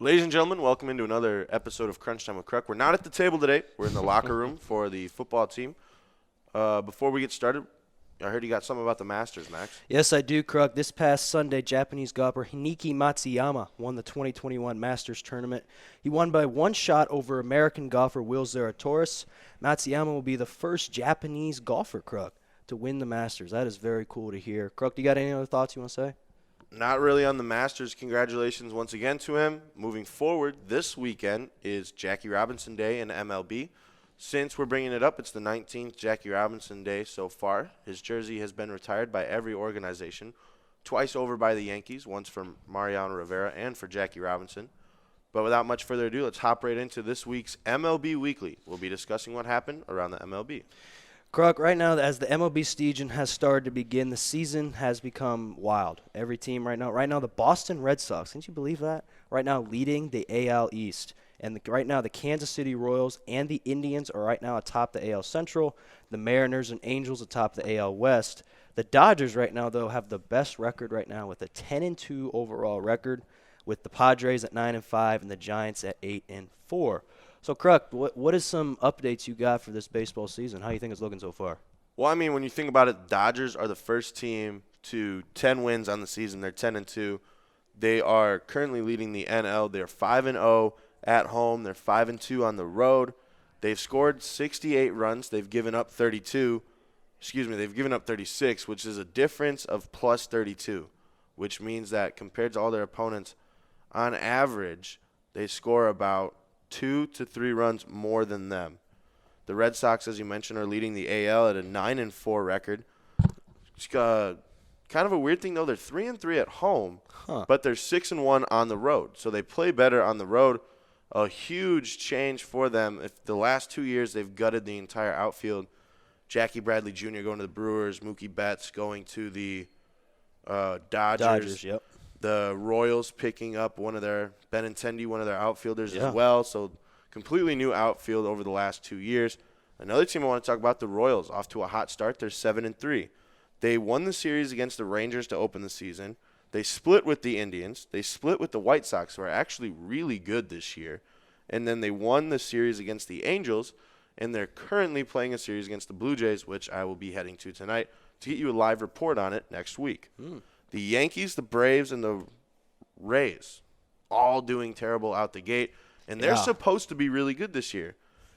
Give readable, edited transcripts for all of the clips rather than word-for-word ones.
Ladies and gentlemen, welcome into another episode of Crunch Time with Kruck. We're not at the table today. We're in the locker room for the football team. Before we get started, I heard you got something about the Masters, Max. Yes, I do, Krug. This past Sunday, Japanese golfer Hiniki Matsuyama won the 2021 Masters tournament. He won by one shot over American golfer Will Zalatoris. Matsuyama will be the first Japanese golfer, Krug, to win the Masters. That is very cool to hear. Krug, do you got any other thoughts you want to say? Not really on the Masters. Congratulations once again to him. Moving forward, this weekend is Jackie Robinson Day in MLB. Since we're bringing it up, it's the 19th Jackie Robinson Day so far. His jersey has been retired by every organization, twice over by the Yankees, once for Mariano Rivera and for Jackie Robinson. But without much further ado, let's hop right into this week's MLB Weekly. We'll be discussing what happened around the MLB. Krug, right now, as the MLB season has started to begin, the season has become wild. Every team right now, the Boston Red Sox, can't you believe that? Right now leading the AL East. And right now, the Kansas City Royals and the Indians are right now atop the AL Central. The Mariners and Angels atop the AL West. The Dodgers right now, though, have the best record right now with a 10-2 overall record, with the Padres at 9-5 and the Giants at 8-4. So, Kruk, what is some updates you got for this baseball season? How do you think it's looking so far? Well, I mean, when you think about it, the Dodgers are the first team to 10 wins on the season. They're 10-2. They are currently leading the NL. They're 5-0 at home. They're 5-2 on the road. They've scored 68 runs. They've given up 32. They've given up 36, which is a difference of plus 32, which means that compared to all their opponents, on average, they score about 2 to 3 runs more than them. The Red Sox, as you mentioned, are leading the AL at a 9-4 record. It's kind of a weird thing, though. They're 3-3 at home, but they're 6-1 on the road. So they play better on the road. A huge change for them. If the last 2 years they've gutted the entire outfield. Jackie Bradley Jr. going to the Brewers, Mookie Betts going to the Dodgers. Yep. The Royals picking up Benintendi, one of their outfielders as well. So completely new outfield over the last 2 years. Another team I want to talk about, the Royals, off to a hot start. They're 7-3. They won the series against the Rangers to open the season. They split with the Indians. They split with the White Sox, who are actually really good this year. And then they won the series against the Angels, and they're currently playing a series against the Blue Jays, which I will be heading to tonight to get you a live report on it next week. The Yankees, the Braves, and the Rays all doing terrible out the gate, and they're supposed to be really good this year.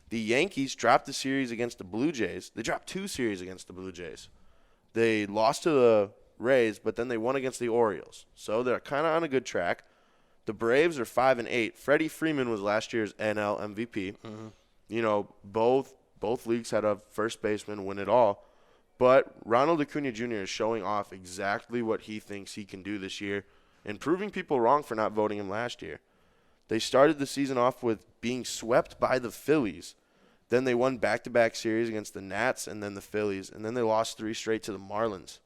The Yankees dropped the series against the Blue Jays. They dropped 2 series against the Blue Jays. They lost to the Rays, but then they won against the Orioles. So they're kind of on a good track. The Braves are 5-8. Freddie Freeman was last year's NL MVP. You know, both leagues had a first baseman win it all. But Ronald Acuna Jr. is showing off exactly what he thinks he can do this year and proving people wrong for not voting him last year. They started the season off with being swept by the Phillies. Then they won back-to-back series against the Nats and then the Phillies. And then they lost 3 straight to the Marlins.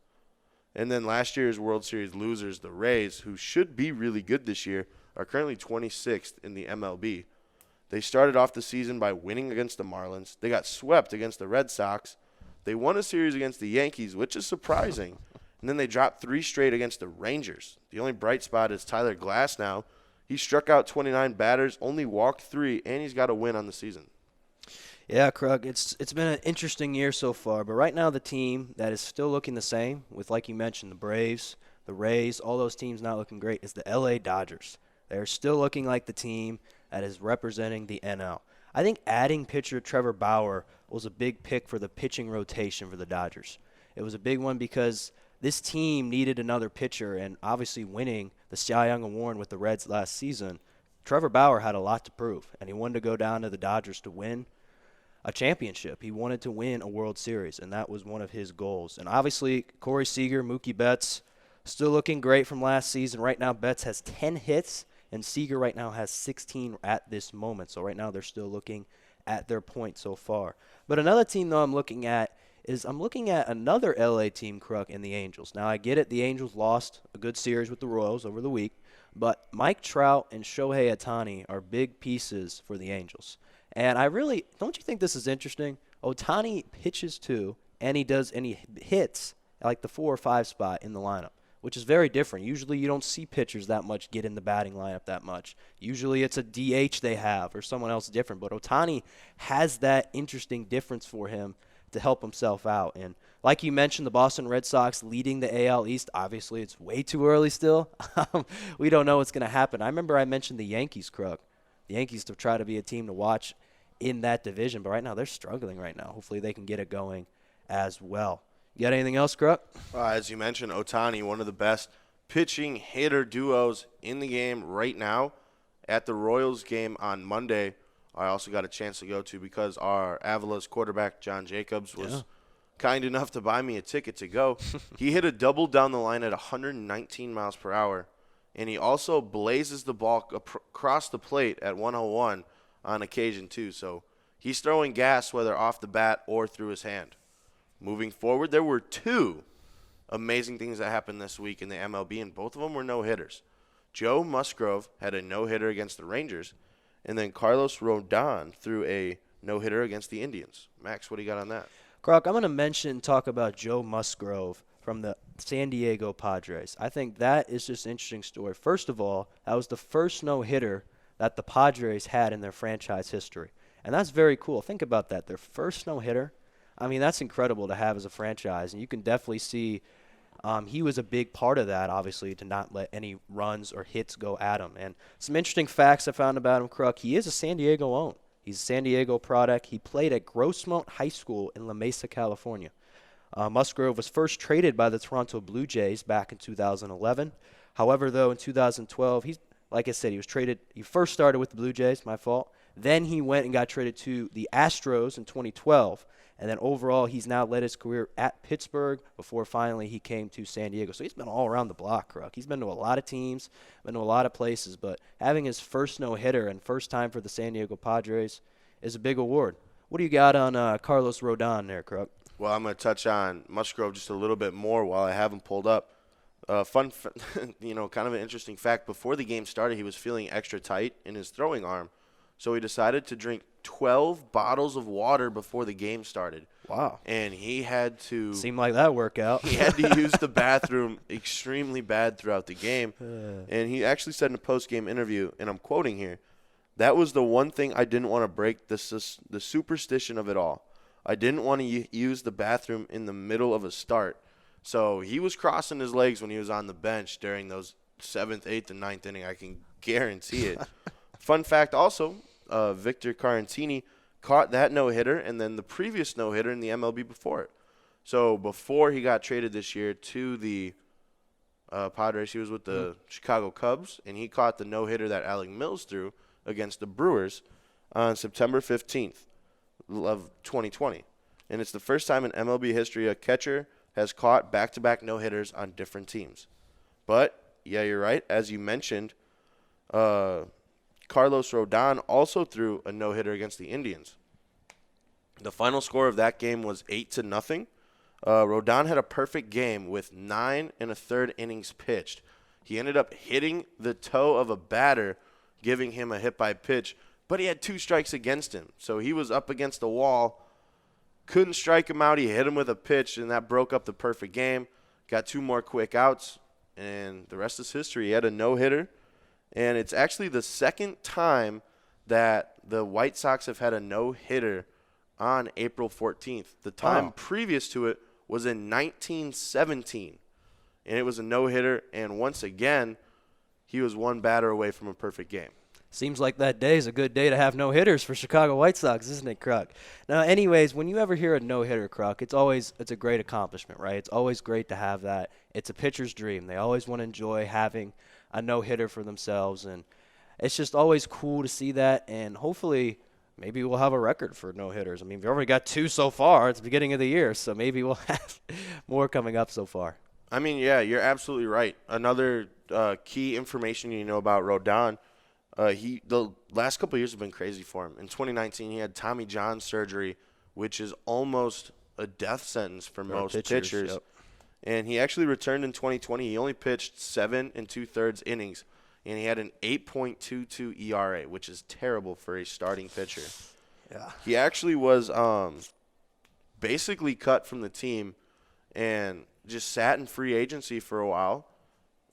And then last year's World Series losers, the Rays, who should be really good this year, are currently 26th in the MLB. They started off the season by winning against the Marlins. They got swept against the Red Sox. They won a series against the Yankees, which is surprising. And then they dropped 3 straight against the Rangers. The only bright spot is Tyler Glass now. He struck out 29 batters, only walked 3, and he's got a win on the season. Yeah, Krug, it's been an interesting year so far, but right now the team that is still looking the same, with, like you mentioned, the Braves, the Rays, all those teams not looking great, is the LA Dodgers. They're still looking like the team that is representing the NL. I think adding pitcher Trevor Bauer was a big pick for the pitching rotation for the Dodgers. It was a big one because this team needed another pitcher, and obviously winning the Cy Young Award with the Reds last season, Trevor Bauer had a lot to prove, and he wanted to go down to the Dodgers to win a championship. He wanted to win a World Series, and that was one of his goals. And obviously, Corey Seager, Mookie Betts, still looking great from last season. Right now, Betts has 10 hits, and Seager right now has 16 at this moment. So right now, they're still looking at their point so far. But another team, though, I'm looking at another LA team, Kruck, and the Angels. Now, I get it. The Angels lost a good series with the Royals over the week, but Mike Trout and Shohei Ohtani are big pieces for the Angels. And don't you think this is interesting? Ohtani pitches too, and he hits like the 4 or 5 spot in the lineup, which is very different. Usually you don't see pitchers that much get in the batting lineup that much. Usually it's a DH they have or someone else different. But Ohtani has that interesting difference for him to help himself out. And like you mentioned, the Boston Red Sox leading the AL East. Obviously, it's way too early still. We don't know what's going to happen. I remember I mentioned the Yankees, Kruk. The Yankees to try to be a team to watch in that division. But right now, they're struggling right now. Hopefully, they can get it going as well. You got anything else, Kruk? As you mentioned, Ohtani, one of the best pitching hitter duos in the game right now. At the Royals game on Monday, I also got a chance to go to because our Avila's quarterback, John Jacobs, was kind enough to buy me a ticket to go. He hit a double down the line at 119 miles per hour, and he also blazes the ball across the plate at 101 on occasion too. So he's throwing gas whether off the bat or through his hand. Moving forward, there were two amazing things that happened this week in the MLB, and both of them were no-hitters. Joe Musgrove had a no-hitter against the Rangers, and then Carlos Rodon threw a no-hitter against the Indians. Max, what do you got on that? Kruk, I'm going to talk about Joe Musgrove from the San Diego Padres. I think that is just an interesting story. First of all, that was the first no-hitter that the Padres had in their franchise history, and that's very cool. Think about that, their first no-hitter. I mean, that's incredible to have as a franchise, and you can definitely see he was a big part of that, obviously, to not let any runs or hits go at him. And some interesting facts I found about him, Kruk. He is a San Diego own. He's a San Diego product. He played at Grossmont High School in La Mesa, California. Musgrove was first traded by the Toronto Blue Jays back in 2011. However, though, in 2012, like I said, he was traded. He first started with the Blue Jays, my fault. Then he went and got traded to the Astros in 2012. And then overall, he's now led his career at Pittsburgh before finally he came to San Diego. So he's been all around the block, Kruk. He's been to a lot of teams, been to a lot of places. But having his first no-hitter and first time for the San Diego Padres is a big award. What do you got on Carlos Rodon there, Kruk? Well, I'm going to touch on Musgrove just a little bit more while I have him pulled up. Kind of an interesting fact. Before the game started, he was feeling extra tight in his throwing arm. So he decided to drink 12 bottles of water before the game started. Wow. And he had to... Seemed like that workout. He had to use the bathroom extremely bad throughout the game. And he actually said in a post-game interview, and I'm quoting here, "That was the one thing I didn't want to break, the superstition of it all. I didn't want to use the bathroom in the middle of a start." So he was crossing his legs when he was on the bench during those 7th, 8th, and 9th inning. I can guarantee it. Fun fact also, Victor Caratini caught that no-hitter and then the previous no-hitter in the MLB before it. So before he got traded this year to the Padres, he was with the Chicago Cubs, and he caught the no-hitter that Alec Mills threw against the Brewers on September 15th of 2020. And it's the first time in MLB history a catcher has caught back-to-back no-hitters on different teams. But, yeah, you're right. As you mentioned, Carlos Rodon also threw a no-hitter against the Indians. The final score of that game was 8-0. Rodon had a perfect game with 9 1/3 innings pitched. He ended up hitting the toe of a batter, giving him a hit by pitch, but he had 2 strikes against him. So he was up against the wall, couldn't strike him out. He hit him with a pitch, and that broke up the perfect game. Got 2 more quick outs, and the rest is history. He had a no-hitter. And it's actually the second time that the White Sox have had a no-hitter on April 14th. The time previous to it was in 1917, and it was a no-hitter. And once again, he was 1 batter away from a perfect game. Seems like that day is a good day to have no-hitters for Chicago White Sox, isn't it, Kruk? Now, anyways, when you ever hear a no-hitter, Kruk, it's a great accomplishment, right? It's always great to have that. It's a pitcher's dream. They always want to enjoy having a no-hitter for themselves, and it's just always cool to see that, and hopefully maybe we'll have a record for no-hitters. I mean, we've already got 2 so far. It's the beginning of the year, so maybe we'll have more coming up so far. I mean, yeah, you're absolutely right. Another key information you know about Rodon, the last couple of years have been crazy for him. In 2019, he had Tommy John surgery, which is almost a death sentence for most pitchers. Yep. And he actually returned in 2020. He only pitched 7 2/3 innings, and he had an 8.22 ERA, which is terrible for a starting pitcher. Yeah. He actually was basically cut from the team and just sat in free agency for a while.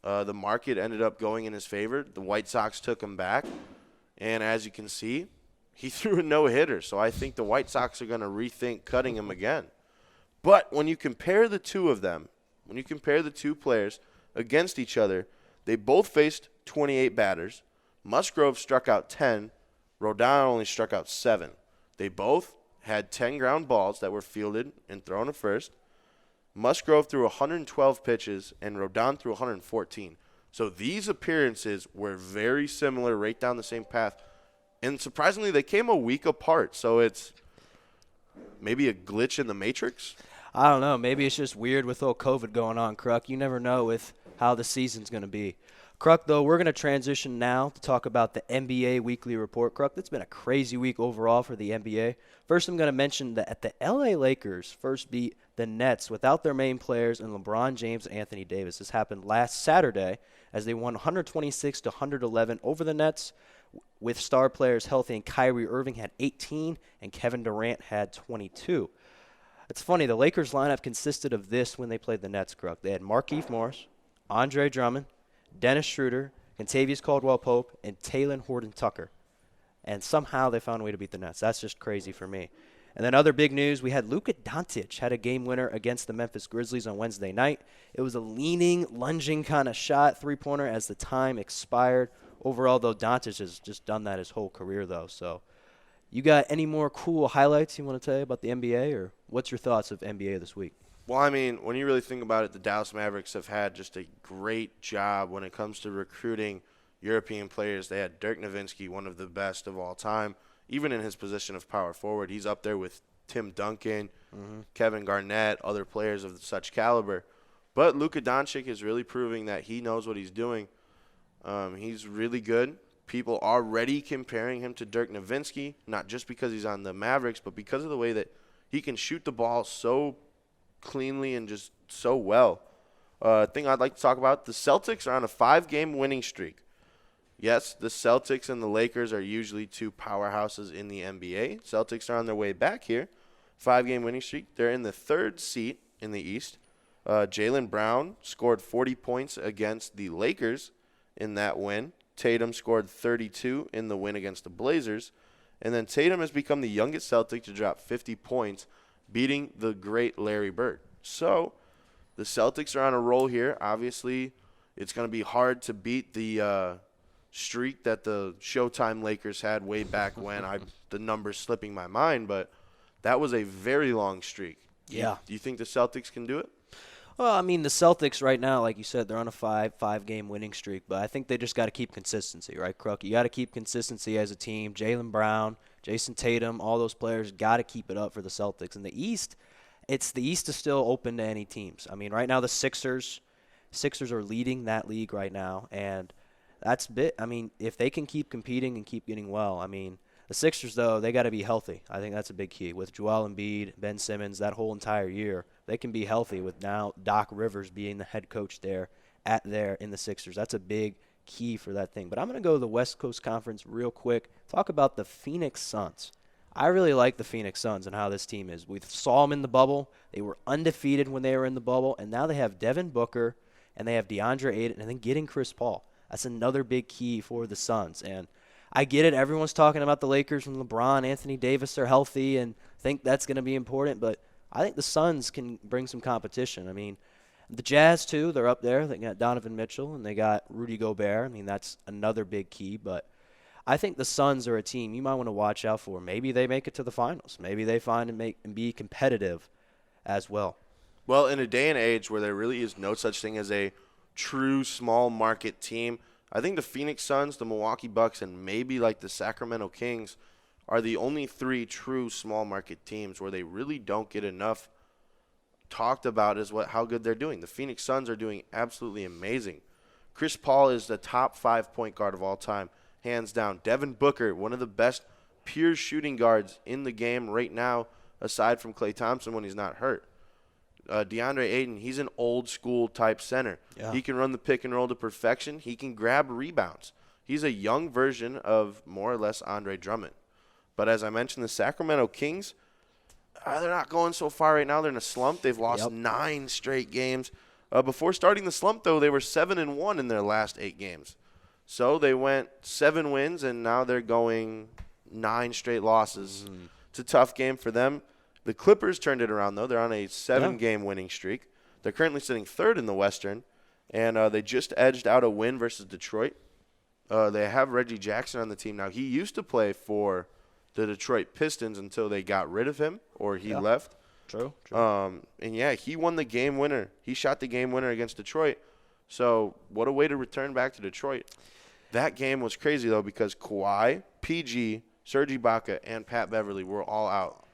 The market ended up going in his favor. The White Sox took him back. And as you can see, he threw a no-hitter. So I think the White Sox are going to rethink cutting him again. But when you compare the two of them, when you compare the two players against each other, they both faced 28 batters. Musgrove struck out 10. Rodon only struck out 7. They both had 10 ground balls that were fielded and thrown to first. Musgrove threw 112 pitches, and Rodon threw 114. So these appearances were very similar, right down the same path. And surprisingly, they came a week apart. So it's maybe a glitch in the matrix. I don't know. Maybe it's just weird with all COVID going on, Kruck. You never know with how the season's going to be. Kruck, though, we're going to transition now to talk about the NBA Weekly Report. Kruck, it's been a crazy week overall for the NBA. First, I'm going to mention that the LA Lakers first beat the Nets without their main players and LeBron James and Anthony Davis. This happened last Saturday as they won 126-111 over the Nets with star players healthy, and Kyrie Irving had 18 and Kevin Durant had 22. It's funny, the Lakers lineup consisted of this when they played the Nets, Kruck. They had Markieff Morris, Andre Drummond, Dennis Schroeder, Kentavious Caldwell-Pope, and Talen Horton-Tucker. And somehow they found a way to beat the Nets. That's just crazy for me. And then other big news, we had Luka Doncic had a game winner against the Memphis Grizzlies on Wednesday night. It was a leaning, lunging kind of shot, three-pointer as the time expired. Overall, though, Doncic has just done that his whole career, though. So you got any more cool highlights you want to tell you about the NBA, or what's your thoughts of NBA this week? Well, I mean, when you really think about it, the Dallas Mavericks have had just a great job when it comes to recruiting European players. They had Dirk Nowitzki, one of the best of all time, even in his position of power forward. He's up there with Tim Duncan, Kevin Garnett, other players of such caliber. But Luka Doncic is really proving that he knows what he's doing. He's really good. People are already comparing him to Dirk Nowitzki, not just because he's on the Mavericks, but because of the way that he can shoot the ball so cleanly and just so well. Thing I'd like to talk about, the Celtics are on a 5-game winning streak. Yes, the Celtics and the Lakers are usually two powerhouses in the NBA. Celtics are on their way back here. 5-game winning streak. They're in the 3rd seat in the East. Jaylen Brown scored 40 points against the Lakers in that win. Tatum scored 32 in the win against the Blazers. And then Tatum has become the youngest Celtic to drop 50 points, beating the great Larry Bird. So the Celtics are on a roll here. Obviously, it's going to be hard to beat the streak that the Showtime Lakers had way back when. The number's slipping my mind, but that was a very long streak. Yeah. Do you think the Celtics can do it? Well, I mean, the Celtics right now, like you said, they're on a five-game winning streak, but I think they just got to keep consistency, right, Kruck? You got to keep consistency as a team. Jaylen Brown, Jason Tatum, all those players got to keep it up for the Celtics. In the East, the East is still open to any teams. I mean, right now the Sixers are leading that league right now, and that's I mean, if they can keep competing and keep getting well, I mean, the Sixers, though, they got to be healthy. I think that's a big key. With Joel Embiid, Ben Simmons, that whole entire year, they can be healthy with now Doc Rivers being the head coach there in the Sixers. That's a big key for that thing. But I'm going to go to the West Coast Conference real quick, talk about the Phoenix Suns. I really like the Phoenix Suns and how this team is. We saw them in the bubble. They were undefeated when they were in the bubble, and now they have Devin Booker, and they have DeAndre Ayton, and then getting Chris Paul. That's another big key for the Suns. And I get it. Everyone's talking about the Lakers when LeBron, Anthony Davis are healthy and think that's going to be important. But I think the Suns can bring some competition. I mean, the Jazz, too, they're up there. They got Donovan Mitchell and they got Rudy Gobert. I mean, that's another big key. But I think the Suns are a team you might want to watch out for. Maybe they make it to the finals. Maybe they find and be competitive as well. Well, in a day and age where there really is no such thing as a true small market team, I think the Phoenix Suns, the Milwaukee Bucks, and maybe like the Sacramento Kings are the only 3 true small market teams where they really don't get enough talked about as how good they're doing. The Phoenix Suns are doing absolutely amazing. Chris Paul is the top 5 point guard of all time, hands down. Devin Booker, one of the best pure shooting guards in the game right now, aside from Klay Thompson when he's not hurt. DeAndre Ayton, he's an old school type center. Yeah. He can run the pick and roll to perfection. He can grab rebounds. He's a young version of more or less Andre Drummond. But as I mentioned, the Sacramento Kings, they're not going so far right now. They're in a slump. They've lost 9 straight games. Before starting the slump, though, they were 7-1 in their last 8 games. So they went 7 wins, and now they're going 9 straight losses. It's a tough game for them. The Clippers turned it around, though. They're on a 7-game winning streak. They're currently sitting 3rd in the Western, and they just edged out a win versus Detroit. They have Reggie Jackson on the team now. He used to play for the Detroit Pistons until they got rid of him or he left. True. And, yeah, he won the game winner. He shot the game winner against Detroit. So what a way to return back to Detroit. That game was crazy, though, because Kawhi, PG, Serge Ibaka, and Pat Beverly were all out.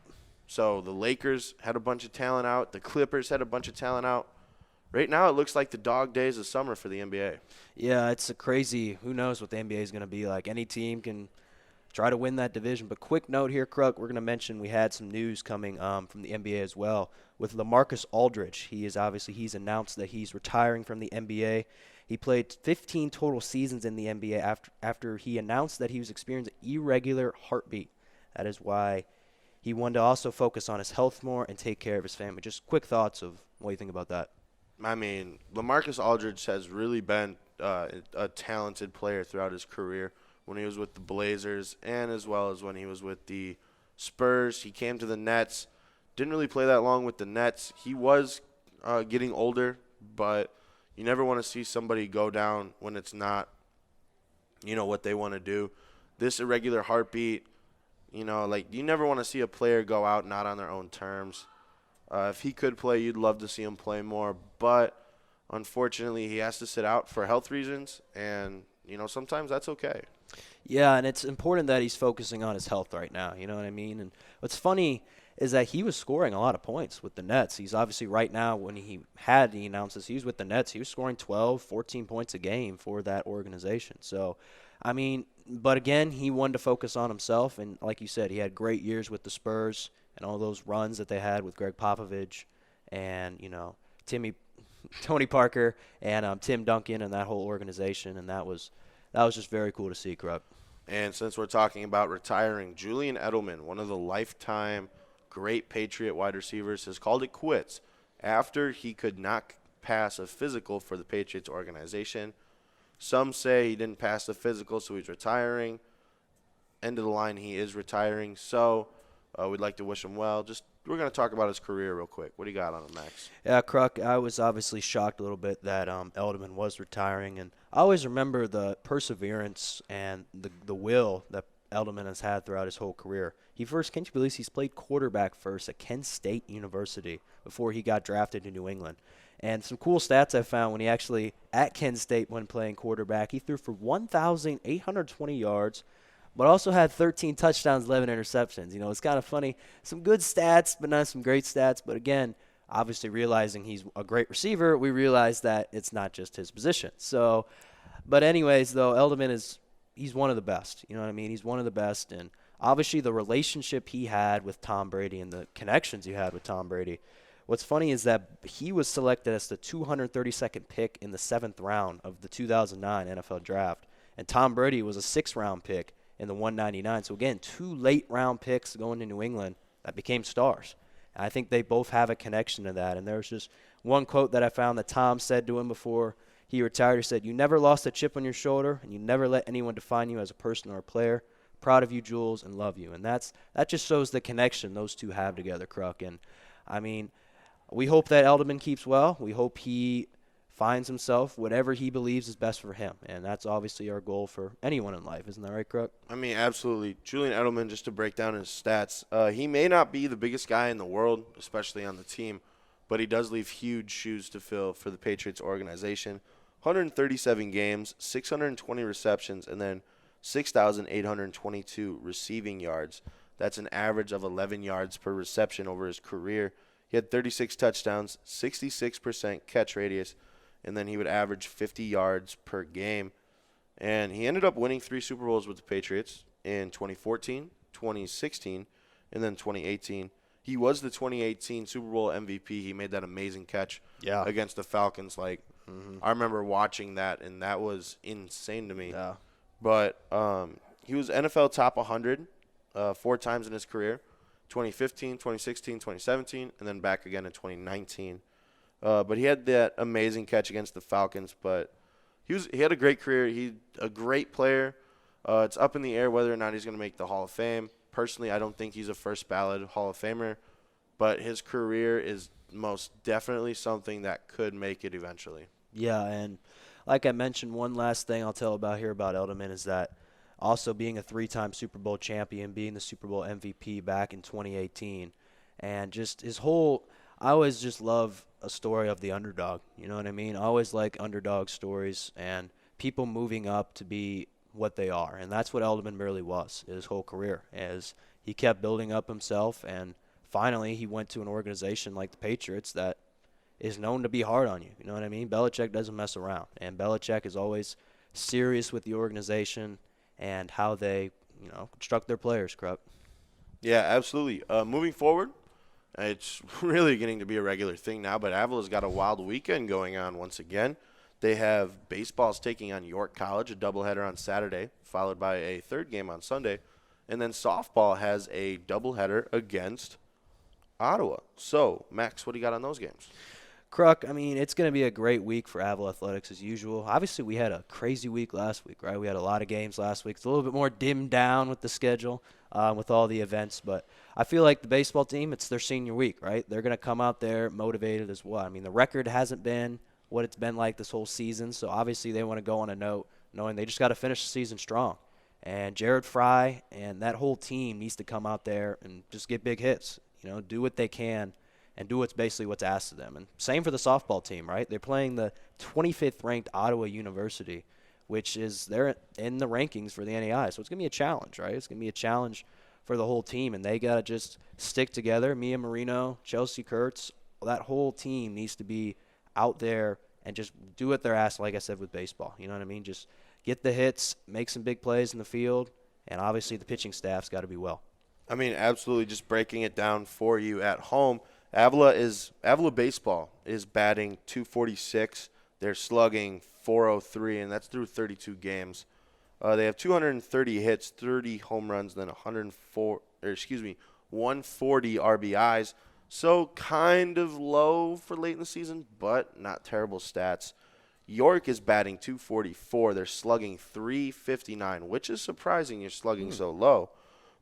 So the Lakers had a bunch of talent out. The Clippers had a bunch of talent out. Right now it looks like the dog days of summer for the NBA. Yeah, it's a crazy – who knows what the NBA is going to be like. Any team can try to win that division. But quick note here, Kruck, we're going to mention we had some news coming from the NBA as well with LaMarcus Aldridge. He's announced that he's retiring from the NBA. He played 15 total seasons in the NBA after he announced that he was experiencing irregular heartbeat. That is why he wanted to also focus on his health more and take care of his family. Just quick thoughts of what you think about that. I mean, LaMarcus Aldridge has really been a talented player throughout his career. When he was with the Blazers and as well as when he was with the Spurs. He came to the Nets. Didn't really play that long with the Nets. He was getting older, but you never want to see somebody go down when it's not, what they want to do. This irregular heartbeat, you never want to see a player go out not on their own terms. If he could play, you'd love to see him play more, but unfortunately he has to sit out for health reasons, and, sometimes that's okay. Yeah, and it's important that he's focusing on his health right now, you know what I mean? And what's funny is that he was scoring a lot of points with the Nets. He's obviously right now, when he announced this, he was with the Nets. He was scoring 12, 14 points a game for that organization. So, I mean, but again, he wanted to focus on himself. And like you said, he had great years with the Spurs and all those runs that they had with Greg Popovich and, Tony Parker and Tim Duncan and that whole organization. And that was just very cool to see, Krupp. And since we're talking about retiring, Julian Edelman, one of the lifetime great Patriot wide receivers, has called it quits after he could not pass a physical for the Patriots organization. Some say he didn't pass the physical, so he's retiring. End of the line, he is retiring. So we'd like to wish him well. We're going to talk about his career real quick. What do you got on him, Max? Yeah, Kruck, I was obviously shocked a little bit that Edelman was retiring. And I always remember the perseverance and the will that Edelman has had throughout his whole career. Can you believe he's played quarterback first at Kent State University before he got drafted to New England. And some cool stats I found when he actually, at Kent State when playing quarterback, he threw for 1,820 yards, but also had 13 touchdowns, 11 interceptions. It's kind of funny. Some good stats, but not some great stats. But again, obviously realizing he's a great receiver, we realize that it's not just his position. So, but anyways, though, Edelman he's one of the best. You know what I mean? He's one of the best. And obviously the relationship he had with Tom Brady and the connections he had with Tom Brady. What's funny is that he was selected as the 232nd pick in the 7th round of the 2009 NFL Draft. And Tom Brady was a 6th-round pick in the 199. So, again, 2 late-round picks going to New England that became stars. And I think they both have a connection to that. And there's just one quote that I found that Tom said to him before he retired. He said, "You never lost a chip on your shoulder, and you never let anyone define you as a person or a player. Proud of you, Jules, and love you." And that just shows the connection those two have together, Kruck. And, I mean, we hope that Edelman keeps well. We hope he finds himself whatever he believes is best for him. And that's obviously our goal for anyone in life. Isn't that right, Kruck? I mean, absolutely. Julian Edelman, just to break down his stats, he may not be the biggest guy in the world, especially on the team, but he does leave huge shoes to fill for the Patriots organization. 137 games, 620 receptions, and then 6,822 receiving yards. That's an average of 11 yards per reception over his career. He had 36 touchdowns, 66% catch radius, and then he would average 50 yards per game. And he ended up winning 3 Super Bowls with the Patriots in 2014, 2016, and then 2018. He was the 2018 Super Bowl MVP. He made that amazing catch against the Falcons. I remember watching that, and that was insane to me. Yeah. But he was NFL top 100 4 times in his career, 2015, 2016, 2017, and then back again in 2019. But he had that amazing catch against the Falcons. But he had a great career. He's a great player. It's up in the air whether or not he's going to make the Hall of Fame. Personally, I don't think he's a first ballot Hall of Famer, but his career is most definitely something that could make it eventually. Yeah, and like I mentioned, one last thing I'll tell about Edelman is that also being a 3-time Super Bowl champion, being the Super Bowl MVP back in 2018, and just his whole – I always just love a story of the underdog, you know what I mean? I always like underdog stories and people moving up to be what they are, and that's what Edelman really was his whole career, as he kept building up himself, and finally he went to an organization like the Patriots that is known to be hard on you, you know what I mean? Belichick doesn't mess around, and Belichick is always serious with the organization and how they, construct their players, Kruck. Yeah, absolutely. Moving forward, it's really getting to be a regular thing now, but Avila's got a wild weekend going on once again. They have baseballs taking on York College, a doubleheader on Saturday, followed by a third game on Sunday. And then softball has a doubleheader against Ottawa. So, Max, what do you got on those games? Kruck, it's going to be a great week for Avila Athletics as usual. Obviously, we had a crazy week last week, right? We had a lot of games last week. It's a little bit more dimmed down with the schedule, with all the events. But I feel like the baseball team, it's their senior week, right? They're going to come out there motivated as well. The record hasn't been what it's been like this whole season. So, obviously, they want to go on a note knowing they just got to finish the season strong. And Jared Fry and that whole team needs to come out there and just get big hits, do what they can and do what's asked of them. And same for the softball team, right? They're playing the 25th ranked Ottawa University, which is they're in the rankings for the NAI. So it's going to be a challenge, right? It's going to be a challenge for the whole team, and they got to just stick together. Mia Marino, Chelsea Kurtz, that whole team needs to be out there and just do what they're asked, like I said, with baseball. You know what I mean? Just get the hits, make some big plays in the field, and obviously the pitching staff's got to be well. Absolutely. Just breaking it down for you at home, Avila baseball is batting .246. They're slugging .403, and that's through 32 games. They have 230 hits, 30 home runs, then 140 RBIs. So kind of low for late in the season, but not terrible stats. York is batting .244. They're slugging .359, which is surprising you're slugging so low.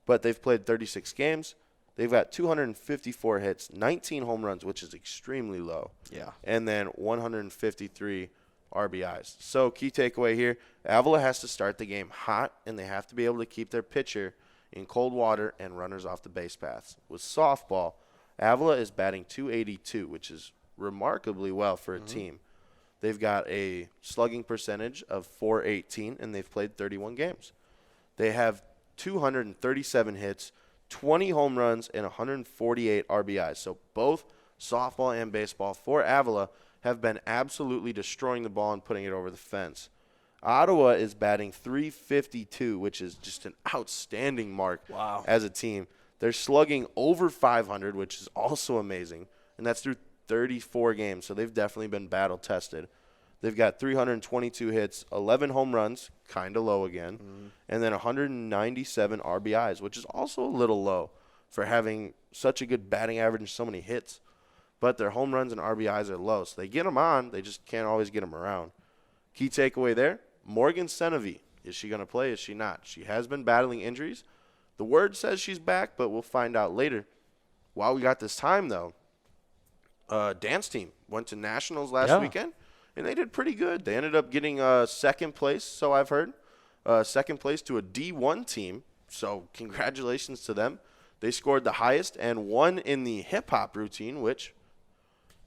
But they've played 36 games. They've got 254 hits, 19 home runs, which is extremely low. Yeah. And then 153 RBIs. So key takeaway here, Avila has to start the game hot, and they have to be able to keep their pitcher in cold water and runners off the base paths. With softball, Avila is batting .282, which is remarkably well for a team. They've got a slugging percentage of .418, and they've played 31 games. They have 237 hits, 20 home runs, and 148 RBIs. So both softball and baseball for Avila have been absolutely destroying the ball and putting it over the fence. Ottawa is batting .352, which is just an outstanding mark as a team. They're slugging over .500, which is also amazing, and that's through 34 games, so they've definitely been battle-tested. They've got 322 hits, 11 home runs, kind of low again, and then 197 RBIs, which is also a little low for having such a good batting average and so many hits. But their home runs and RBIs are low, so they get them on. They just can't always get them around. Key takeaway there, Morgan Senevi. Is she going to play? Is she not? She has been battling injuries. The word says she's back, but we'll find out later. While we got this time, though, dance team went to nationals last weekend, and they did pretty good. They ended up getting second place, so I've heard. Second place to a D1 team, so congratulations to them. They scored the highest and won in the hip-hop routine, which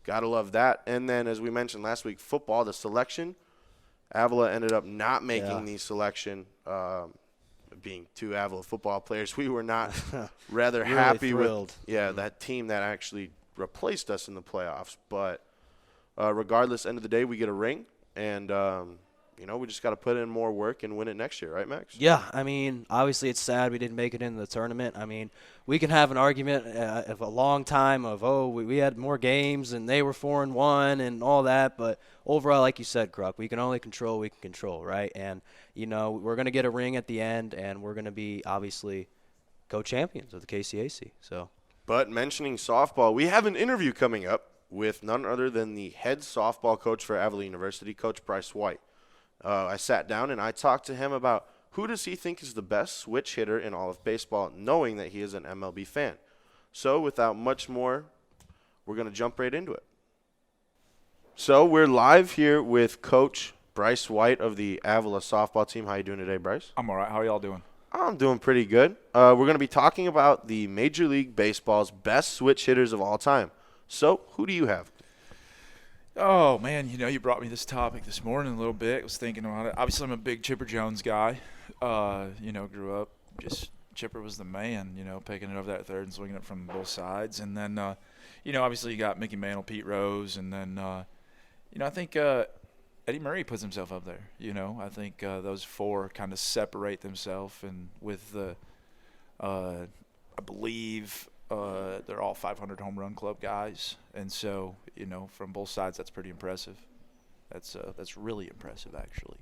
got to love that. And then, as we mentioned last week, football, the selection. Avila ended up not making the selection. Being two Avila football players, we were not rather really happy thrilled. with that team that actually replaced us in the playoffs. But regardless, end of the day, we get a ring, and we just got to put in more work and win it next year, right, Max? Yeah, obviously it's sad we didn't make it into the tournament. We can have an argument of a long time of, we had more games and they were 4-1 and all that, but overall, like you said, Kruck, we can only control what we can control, right? And, we're going to get a ring at the end, and we're going to be, obviously, co-champions of the KCAC. So. But mentioning softball, we have an interview coming up with none other than the head softball coach for Avila University, Coach Bryce White. I sat down and I talked to him about who does he think is the best switch hitter in all of baseball, knowing that he is an MLB fan. So without much more, we're going to jump right into it. So we're live here with Coach Bryce White of the Avila softball team. How you doing today, Bryce? I'm all right. How are y'all doing? I'm doing pretty good. We're going to be talking about the Major League Baseball's best switch hitters of all time. So who do you have? Oh, man, you brought me this topic this morning a little bit. I was thinking about it. Obviously, I'm a big Chipper Jones guy. Grew up just Chipper was the man, picking it over that third and swinging it from both sides. And then, obviously you got Mickey Mantle, Pete Rose, and then, I think Eddie Murray puts himself up there. I think those four kind of separate themselves, and with the, I believe they're all 500 home run club guys, and so from both sides that's pretty impressive. That's really impressive, actually.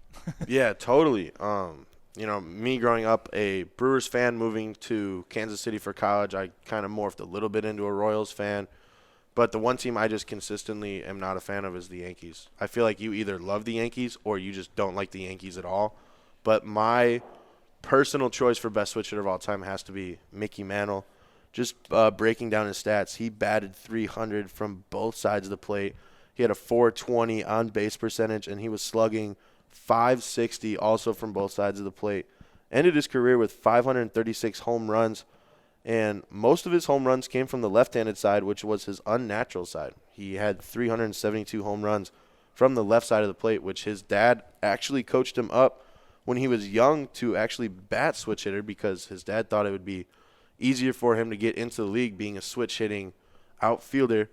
Yeah, totally. Me growing up a Brewers fan, moving to Kansas City for college, I kind of morphed a little bit into a Royals fan. But the one team I just consistently am not a fan of is the Yankees. I feel like you either love the Yankees or you just don't like the Yankees at all. But my personal choice for best switch hitter of all time has to be Mickey Mantle. Just breaking down his stats, he batted .300 from both sides of the plate. He had a .420 on-base percentage, and he was slugging .560 also from both sides of the plate. Ended his career with 536 home runs, and most of his home runs came from the left-handed side, which was his unnatural side. He had 372 home runs from the left side of the plate, which his dad actually coached him up when he was young to actually bat switch hitter because his dad thought it would be easier for him to get into the league being a switch-hitting outfielder.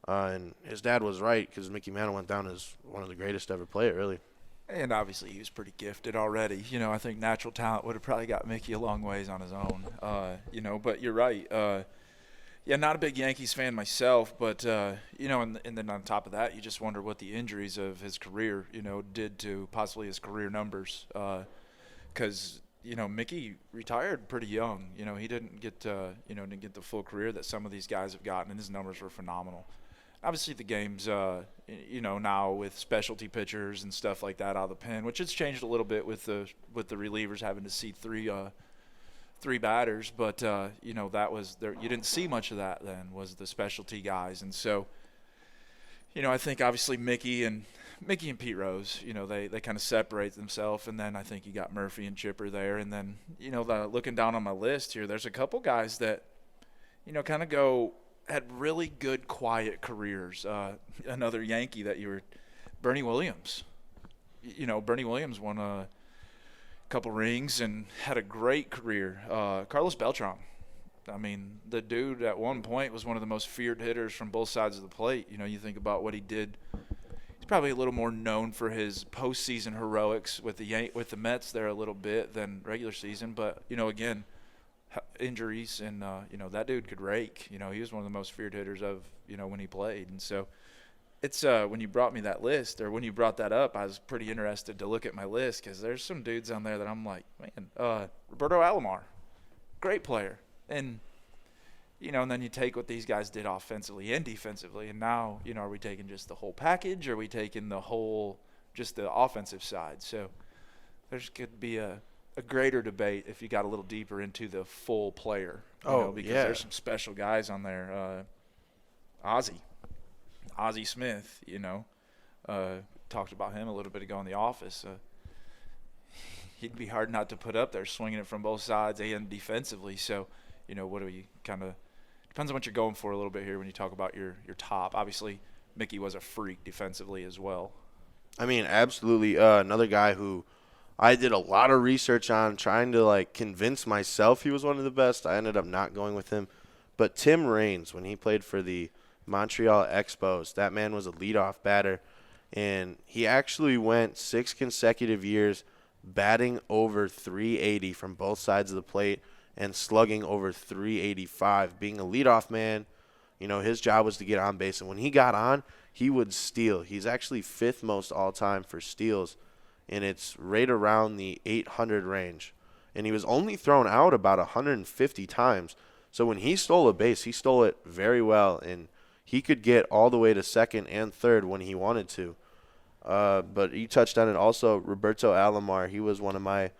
And his dad was right because Mickey Mantle went down as one of the greatest ever player, really. And obviously he was pretty gifted already. I think natural talent would have probably got Mickey a long ways on his own. But you're right. Not a big Yankees fan myself, but, and then on top of that, you just wonder what the injuries of his career, did to possibly his career numbers. Because, Mickey retired pretty young. He didn't get the full career that some of these guys have gotten, and his numbers were phenomenal. Obviously, the game's, now with specialty pitchers and stuff like that out of the pen, which has changed a little bit with the relievers having to see three batters. But that was there. You didn't see much of that then. Was the specialty guys, and so I think obviously Mickey and Pete Rose, they kind of separate themselves, and then I think you got Murphy and Chipper there, and then looking down on my list here, there's a couple guys that kind of had really good quiet careers. Another Yankee that Bernie Williams. Bernie Williams won a couple rings and had a great career. Carlos Beltran. I mean, the dude at one point was one of the most feared hitters from both sides of the plate. You think about what he did. He's probably a little more known for his postseason heroics with the Mets there a little bit than regular season. But, again, injuries and, that dude could rake. He was one of the most feared hitters of, when he played. And so it's when you brought me that list or when you brought that up, I was pretty interested to look at my list because there's some dudes on there that I'm like, man, Roberto Alomar, great player. And, and then you take what these guys did offensively and defensively, and now, are we taking just the whole package or are we taking just the offensive side? So there's could be a greater debate if you got a little deeper into the full player. Because there's some special guys on there. Ozzie Smith, talked about him a little bit ago in the office. He'd be hard not to put up there swinging it from both sides and defensively. So, what do we kind of – depends on what you're going for a little bit here when you talk about your top. Obviously, Mickey was a freak defensively as well. I mean, absolutely. Another guy who I did a lot of research on trying to, convince myself he was one of the best. I ended up not going with him. But Tim Raines, when he played for the Montreal Expos, that man was a leadoff batter. And he actually went 6 consecutive years batting over .380 from both sides of the plate and slugging over .385. Being a leadoff man, his job was to get on base. And when he got on, he would steal. He's actually 5th most all-time for steals, and it's right around the 800 range. And he was only thrown out about 150 times. So when he stole a base, he stole it very well. And, he could get all the way to second and third when he wanted to. But you touched on it also. Roberto Alomar, he was one of my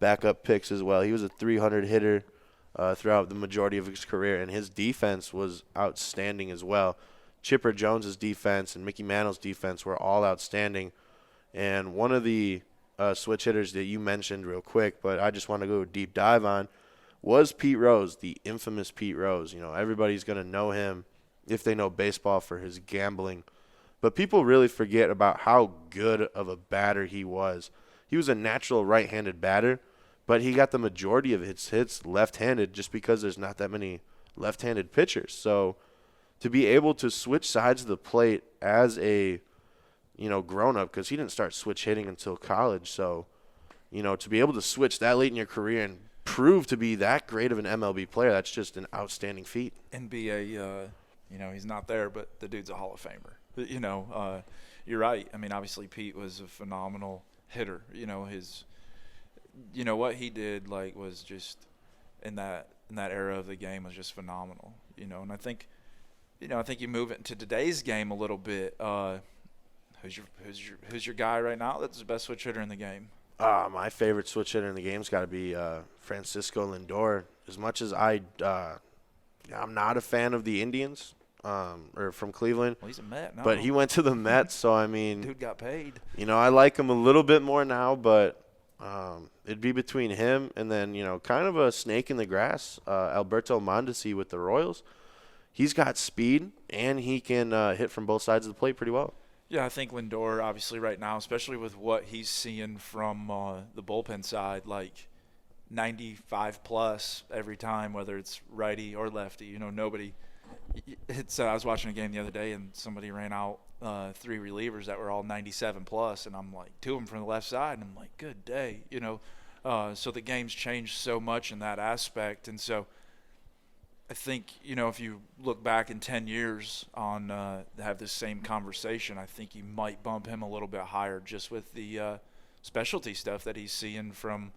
backup picks as well. He was a 300 hitter throughout the majority of his career, and his defense was outstanding as well. Chipper Jones's defense and Mickey Mantle's defense were all outstanding. And one of the switch hitters that you mentioned real quick, but I just want to go deep dive on, was Pete Rose, the infamous Pete Rose. You know, everybody's going to know him if they know baseball for his gambling. But people really forget about how good of a batter he was. He was a natural right-handed batter, but he got the majority of his hits left-handed just because there's not that many left-handed pitchers. So to be able to switch sides of the plate as a, grown-up, because he didn't start switch hitting until college. So, to be able to switch that late in your career and prove to be that great of an MLB player, that's just an outstanding feat. NBA, he's not there, but the dude's a Hall of Famer. You're right. I mean, obviously Pete was a phenomenal hitter. What he did was just in that era of the game was just phenomenal. And I think you move it into today's game a little bit. Who's your guy right now that's the best switch hitter in the game? My favorite switch hitter in the game's got to be Francisco Lindor. As much as I'm not a fan of the Indians or from Cleveland. Well, he's a Met now. But he went to the Mets, so I mean. Dude got paid. I like him a little bit more now, but it'd be between him and then, kind of a snake in the grass, Alberto Mondesi with the Royals. He's got speed, and he can hit from both sides of the plate pretty well. Yeah, I think Lindor, obviously right now, especially with what he's seeing from the bullpen side, 95 plus every time, whether it's righty or lefty. Nobody. I was watching a game the other day, and somebody ran out 3 relievers that were all 97 plus, and I'm like, 2 of them from the left side, and I'm like, good day. So the game's changed so much in that aspect, and so I think, if you look back in 10 years on have this same conversation, I think you might bump him a little bit higher just with the specialty stuff that he's seeing from,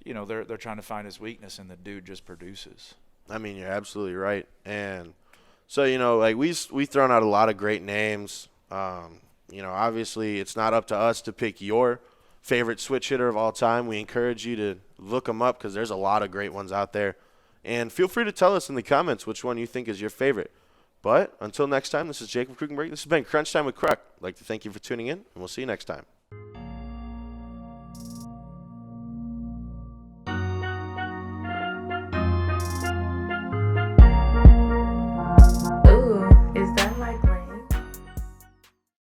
they're trying to find his weakness, and the dude just produces. I mean, you're absolutely right. And so, we've thrown out a lot of great names. Obviously it's not up to us to pick your favorite switch hitter of all time. We encourage you to look them up because there's a lot of great ones out there. And feel free to tell us in the comments which one you think is your favorite. But until next time, this is Jacob Kruck and Mad Max. This has been Crunch Time with Kruck. I'd like to thank you for tuning in, and we'll see you next time.